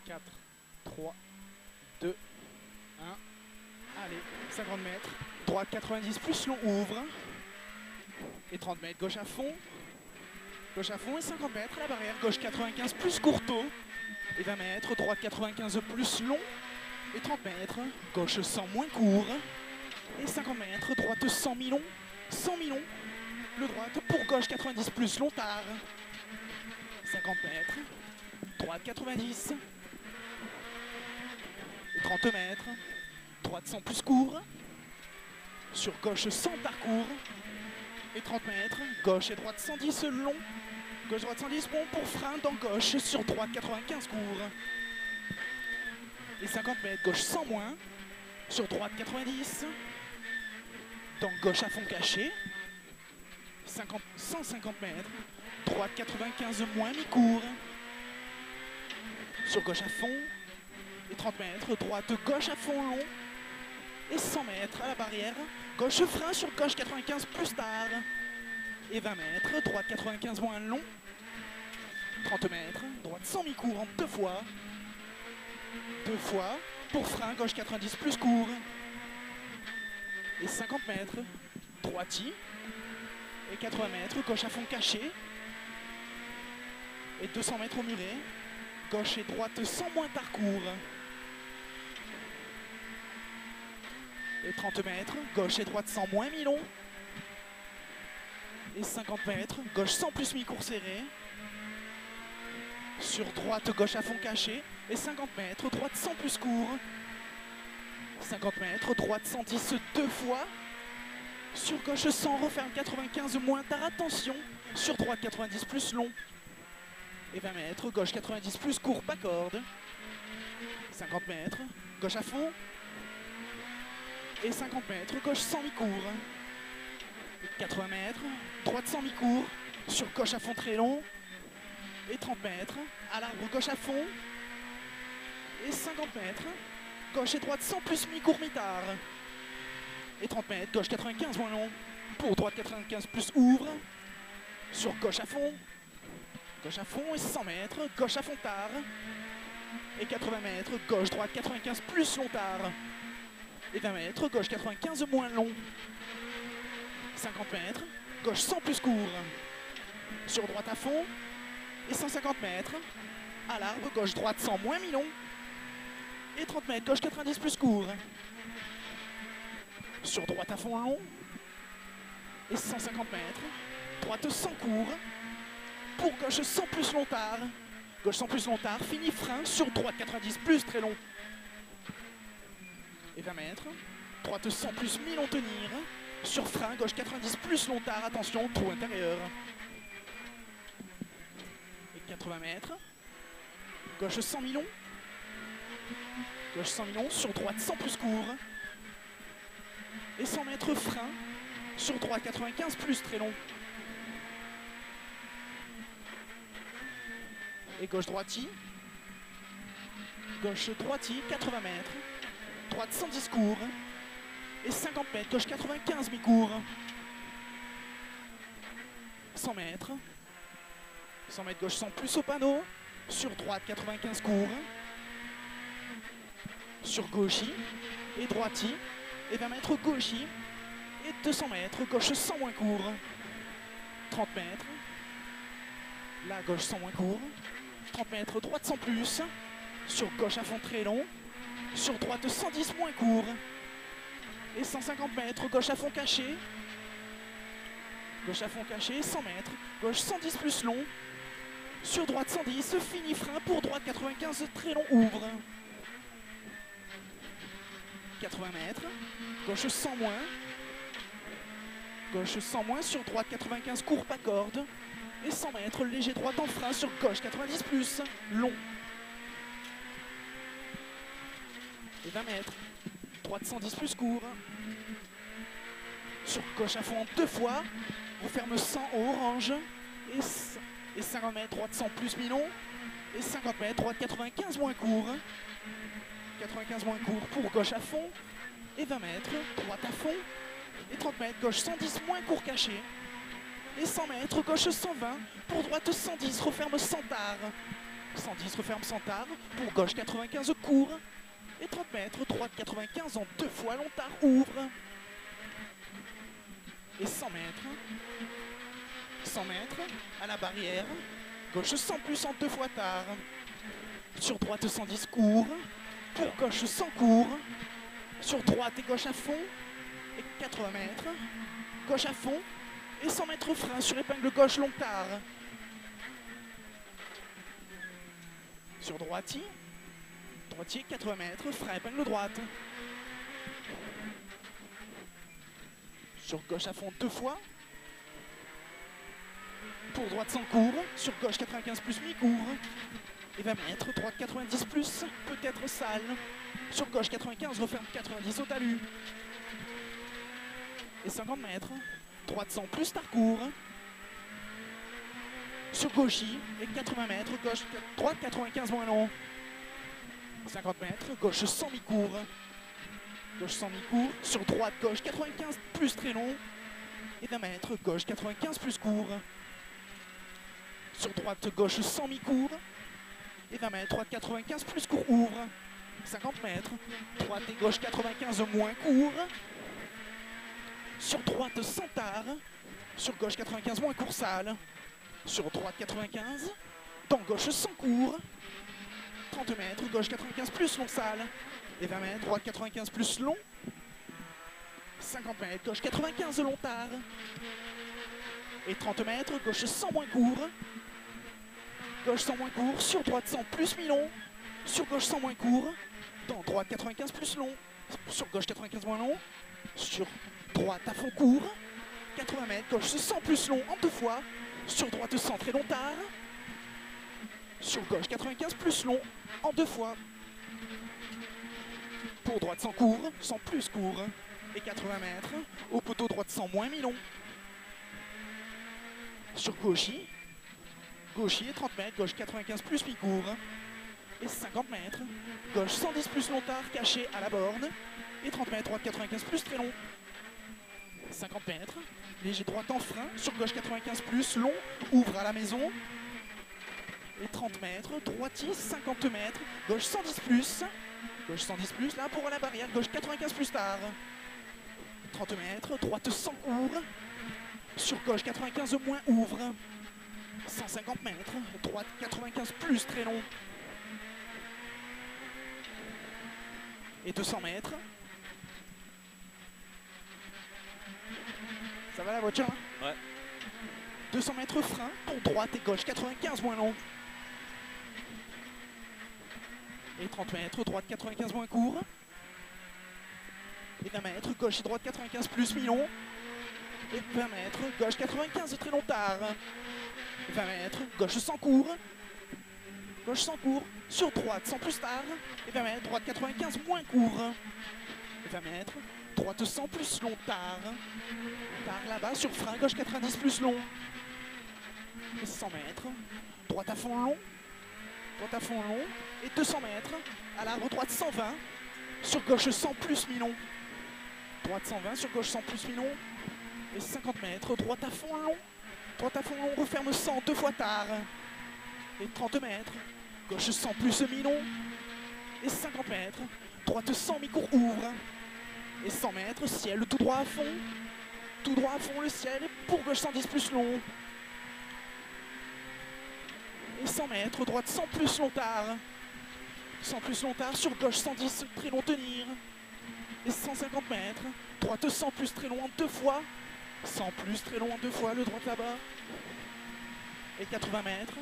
4, 3, 2, 1. Allez, 50 mètres. Droite 90 plus long, ouvre. Et 30 mètres, gauche à fond. Gauche à fond et 50 mètres à la barrière. Gauche 95 plus courteau. Et 20 mètres. Droite 95 plus long. Et 30 mètres. Gauche 100 moins court. Et 50 mètres. Droite 100 mi-long. 100 mi-long. Le droite pour gauche 90 plus long tard. 50 mètres. Droite 90. Et 30 mètres. Droite 100 plus court. Sur gauche 100 parcours. Et 30 mètres. Gauche et droite 110 long. Gauche droite 110 bon pour frein dans gauche. Sur droite 95 court. Et 50 mètres. Gauche 100 moins. Sur droite 90. Dans gauche à fond caché. 150 mètres. Droite 95 moins mi-court. Sur gauche à fond. Et 30 mètres. Droite gauche à fond long. Et 100 mètres à la barrière. Gauche frein sur gauche 95 plus tard. Et 20 mètres. Droite 95 moins long. 30 mètres. Droite 100 mi-court en 2 fois. 2 fois. Pour frein gauche 90 plus court. Et 50 mètres. Droiti. Et 80 mètres. Gauche à fond caché. Et 200 mètres au muret. Gauche et droite 100 moins parcours. Et 30 mètres. Gauche et droite 100 moins mi-long. Et 50 mètres. Gauche 100 plus mi-court serré. Sur droite gauche à fond caché. Et 50 mètres. Droite 100 plus court. 50 mètres. Droite 110 2 fois. Sur gauche 100 referme 95 moins tard. Attention. Sur droite 90 plus long. Et 20 mètres. Gauche 90 plus court. Pas corde. 50 mètres. Gauche à fond. Et 50 mètres. Gauche 100 mi-court. 80 mètres. Droite 100 mi-court. Sur gauche à fond très long. Et 30 mètres. À l'arbre gauche à fond. Et 50 mètres. Gauche et droite 100 plus mi-court mi-tard. Et 30 mètres. Gauche 95 moins long. Pour droite 95 plus ouvre. Sur gauche à fond. Gauche à fond et 100 mètres. Gauche à fond tard. Et 80 mètres. Gauche droite 95 plus long tard. Et 20 mètres. Gauche 95 moins long. 50 mètres. Gauche 100 plus court. Sur droite à fond. Et 150 mètres. À l'arbre. Gauche droite 100 moins mi-long. Et 30 mètres. Gauche 90 plus court. Sur droite à fond long. Et 150 mètres. Droite 100 court. Pour gauche 100 plus long tard. Gauche 100 plus long tard. Fini frein. Sur droite 90 plus très long. Et 20 mètres. Droite 100 plus mi-long tenir. Sur frein. Gauche 90 plus long tard. Attention. Trou intérieur. Et 80 mètres. Gauche 100 mi-long. Gauche 100 mi-long. Sur droite 100 plus court. Et 100 mètres frein. Sur droite 95 plus très long. Et gauche droiti. Gauche droiti, 80 mètres. Droite 110 court. Et 50 mètres. Gauche 95 mi-court. 100 mètres. 100 mètres gauche 100 plus au panneau. Sur droite 95 court. Sur gauchi. Et droiti. Et 20 mètres gauchi. Et 200 mètres. Gauche 100 moins court. 30 mètres. Là, gauche 100 moins court. 30 mètres, droite 100 plus. Sur gauche à fond très long. Sur droite 110 moins court. Et 150 mètres, gauche à fond caché. Gauche à fond caché, 100 mètres. Gauche 110 plus long. Sur droite 110, fini frein. Pour droite 95, très long, ouvre. 80 mètres. Gauche 100 moins. Gauche 100 moins. Sur droite 95, court pas corde. Et 100 mètres, léger droite en frein sur gauche, 90 plus, long. Et 20 mètres, droite 110 plus court. Sur gauche à fond 2 fois, on ferme 100 au orange. Et 50 mètres, droite 100 plus mi-long. Et 50 mètres, droite 95 moins court. 95 moins court pour gauche à fond. Et 20 mètres, droite à fond. Et 30 mètres, gauche 110 moins court caché. Et 100 mètres, gauche 120, pour droite 110, referme 100 tard. 110 referme sans tard. Pour gauche 95 court. Et 30 mètres, droite 95 en 2 fois, long tard ouvre. Et 100 mètres. 100 mètres à la barrière. Gauche 100 plus en 2 fois tard. Sur droite 110 court. Pour gauche 100 court. Sur droite et gauche à fond. Et 80 mètres. Gauche à fond. Et 100 mètres frein sur épingle gauche long tard. Sur droitier. Droitier 80 mètres. Frein épingle droite. Sur gauche à fond 2 fois. Pour droite 100 court. Sur gauche 95 plus mi-court. Et 20 mètres. Droite 90 plus. Peut-être sale. Sur gauche 95 referme 90 au talus. Et 50 mètres. Droite 100 plus tard court. Sur gauchis. Et 80 mètres. Gauche, droite 95 moins long. 50 mètres. Gauche 100 mi-court. Gauche 100 mi-court. Sur droite gauche 95 plus très long. Et 20 mètres. Gauche 95 plus court. Sur droite gauche 100 mi-court. Et 20 mètres. Droite 95 plus court ouvre. 50 mètres. Droite et gauche 95 moins court. Sur droite 100 tard. Sur gauche 95 moins court sale. Sur droite 95. Dans gauche 100 court. 30 mètres. Gauche 95 plus long sale. Et 20 mètres. Droite 95 plus long. 50 mètres. Gauche 95 long tard. Et 30 mètres. Gauche 100 moins court. Gauche 100 moins court. Sur droite 100 plus mi-long. Sur gauche 100 moins court. Dans droite 95 plus long. Sur gauche 95 moins long. Sur droite à fond court. 80 mètres. Gauche 100 plus long en 2 fois. Sur droite 100 très long tard. Sur gauche 95 plus long en 2 fois. Pour droite 100 court. 100 plus court. Et 80 mètres. Au poteau droite 100 moins mi-long. Sur gauchis. Gauchis 30 mètres. Gauche 95 plus mi-court. Et 50 mètres. Gauche 110 plus long tard caché à la borne. Et 30 mètres. Droite 95 plus très long. 50 mètres. Léger droite en frein. Sur gauche 95 plus long. Ouvre à la maison. Et 30 mètres. Droitier 50 mètres. Gauche 110 plus. Gauche 110 plus. Là pour la barrière. Gauche 95 plus tard. 30 mètres. Droite 100 court. Sur gauche 95 moins ouvre. 150 mètres. Droite 95 plus très long. Et 200 mètres. Ça va la voiture hein? Ouais. 200 mètres frein pour droite et gauche 95 moins long. Et 30 mètres, droite 95 moins court. Et 20 mètres, gauche et droite 95 plus mi-long. Et 20 mètres, gauche 95 très long tard. 20 mètres, gauche 100 court. Gauche 100 court. Sur droite 100 plus tard. Et 20 mètres, droite 95 moins court. Et 20 mètres, droite 100 plus long tard. Tard là-bas sur frein, gauche 90 plus long. Et 100 mètres, droite à fond long. Droite à fond long. Et 200 mètres, à l'arbre droite 120. Sur gauche 100 plus mi-long. Droite 120, sur gauche 100 plus mi-long. Et 50 mètres, droite à fond long. Droite à fond long, referme 100 2 fois tard. Et 30 mètres, gauche 100 plus mi-long. Et 50 mètres, droite 100 mi-court ouvre. Et 100 mètres, ciel tout droit à fond. Tout droit à fond le ciel. Et pour gauche 110 plus long. Et 100 mètres, droite 100 plus long tard. 100 plus long tard, sur gauche 110 très long tenir. Et 150 mètres, droite 100 plus très long en 2 fois. 100 plus très long en 2 fois, le droite là-bas. Et 80 mètres,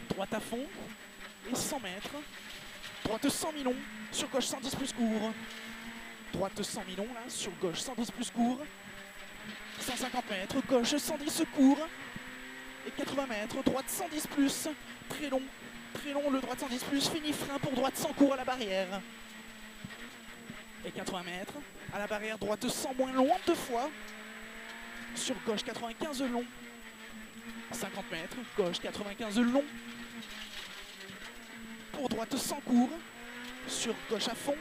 droite à fond. Et 100 mètres, droite 100 mi-long, sur gauche 110 plus court. Droite 100 mi-long là, sur gauche 110 plus court. 150 mètres, gauche 110 court. Et 80 mètres, droite 110 plus, très long, le droite 110 plus, fini frein pour droite 100 court à la barrière. Et 80 mètres, à la barrière droite 100 moins long en 2 fois. Sur gauche 95 long. 50 mètres, gauche 95 long. Pour droite 100 court. Sur gauche à fond.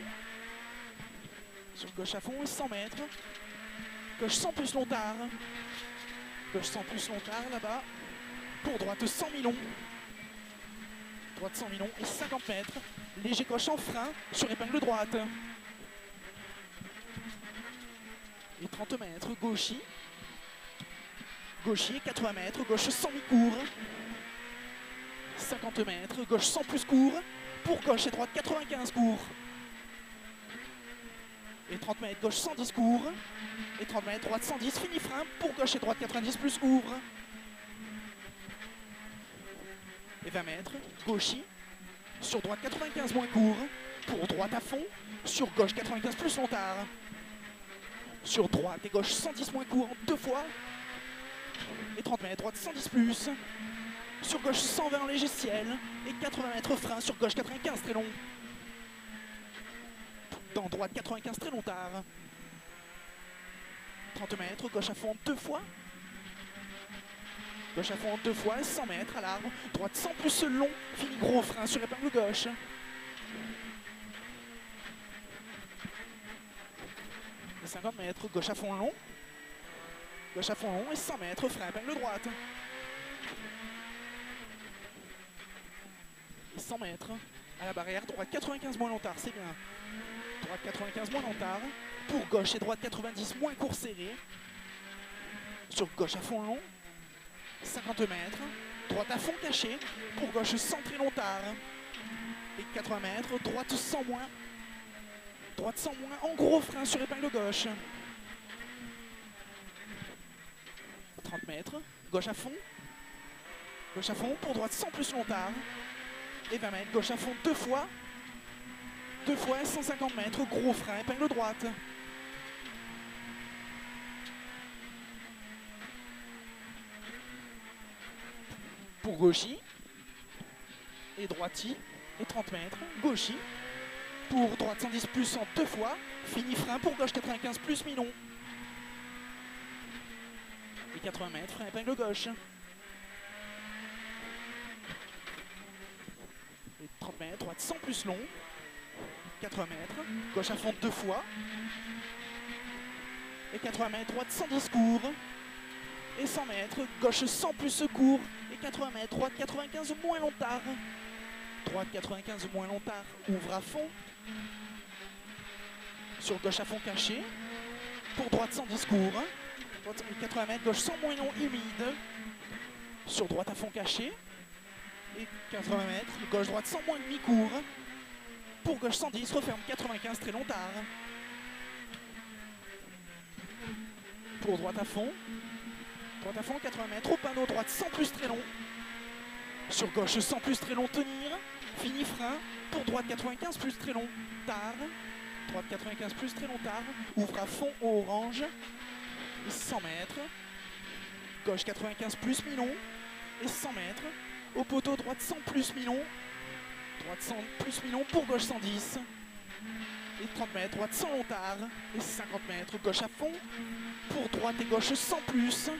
Sur gauche à fond et 100 mètres. Gauche 100 plus long tard. Gauche 100 plus long tard là-bas. Pour droite 100 mi-long. droite 100 millions et 50 mètres. Léger gauche en frein sur épingle droite. Et 30 mètres, gauchis. Gauchis, 80 mètres, gauche 100 mi-court. 50 mètres, gauche 100 plus court. Pour gauche et droite 95 court. Et 30 mètres, gauche 110 court. Et 30 mètres, droite 110, fini frein. Pour gauche et droite 90 plus court. Et 20 mètres, gauchis. Sur droite 95 moins court. Pour droite à fond. Sur gauche 95 plus longtard. Sur droite et gauche 110 moins court deux fois. Et 30 mètres, droite 110 plus. Sur gauche 120 en léger ciel. Et 80 mètres frein sur gauche 95 très long. Dans droite 95 très longtard. 30 mètres, gauche à fond deux fois. Gauche à fond deux fois, 100 mètres à l'arbre. Droite 100 plus long, fini gros frein sur épingle gauche. Et 50 mètres, gauche à fond long. Gauche à fond long et 100 mètres, frein épingle droite. Et 100 mètres à la barrière, droite 95 moins longtard, c'est bien. Droite 95 moins longtard. Pour gauche et droite 90 moins court serré. Sur gauche à fond long. 50 mètres. Droite à fond caché. Pour gauche 100 très longtard. Et 80 mètres. Droite 100 moins. Droite 100 moins en gros frein sur épingle gauche. 30 mètres. Gauche à fond. Gauche à fond. Pour droite 100 plus longtard. Et 20 mètres. Gauche à fond deux fois. Deux fois 150 mètres, gros frein, épingle droite. Pour gauchis. Et droiti. Et 30 mètres, gauchis. Pour droite 110 plus en deux fois. Fini frein pour gauche 95 plus mi-long. Et 80 mètres, frein, épingle gauche. Et 30 mètres, droite 100 plus long. 80 mètres, gauche à fond deux fois. Et 80 mètres, droite 110 court. Et 100 mètres, gauche 100 plus court. Et 80 mètres, droite 95 moins longtard. Droite 95 moins longtard, ouvre à fond. Sur gauche à fond caché. Pour droite 110 court. 80 mètres, gauche 100 moins long, humide. Sur droite à fond caché. Et 80 mètres, gauche droite 100 moins demi court. Pour gauche 110, referme 95 très longtard. Pour droite à fond. Droite à fond, 80 mètres, au panneau, droite 100 plus très long. Sur gauche 100 plus très long, tenir. Fini frein. Pour droite 95 plus très long, tard. Droite 95 plus très long, tard. Ouvre à fond au orange. Et 100 mètres. Gauche 95 plus mi-long. Et 100 mètres. Au poteau, droite 100 plus mi-long. Droite 100 plus mi-long pour gauche 110. Et 30 mètres, droite 100 longtard. Et 50 mètres, gauche à fond. Pour droite et gauche 100 plus.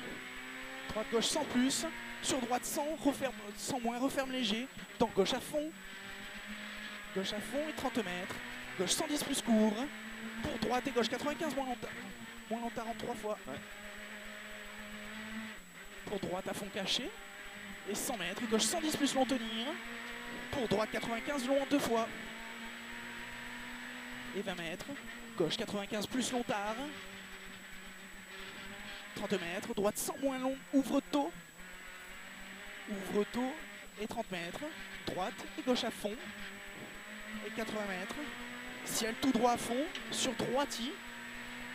Droite, gauche 100 plus. Sur droite 100, referme, 100 moins, referme léger. Dans gauche à fond. Gauche à fond et 30 mètres. Gauche 110 plus court. Pour droite et gauche 95 moins longtard. Moins longtard en 3 fois. Ouais. Pour droite à fond caché. Et 100 mètres, gauche 110 plus long tenir. Pour droite 95 long en deux fois. Et 20 mètres. Gauche 95 plus longtard. 30 mètres. Droite 100 moins long. Ouvre tôt. Ouvre tôt. Et 30 mètres. Droite et gauche à fond. Et 80 mètres. Ciel tout droit à fond. Sur droiti.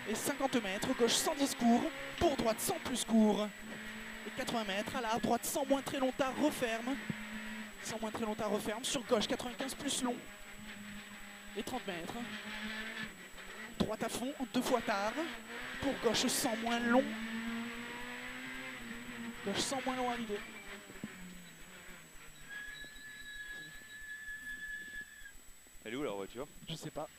Et 50 mètres. Gauche 110 court. Pour droite 100 plus court. Et 80 mètres. À l'arbre. Droite 100 moins très longtard. Referme. 100 moins très longtemps, referme. Sur gauche, 95 plus long. Et 30 mètres. Droite à fond, deux fois tard. Pour gauche, 100 moins long. Gauche 100 moins long arrivé. Elle est où la voiture? Je sais pas.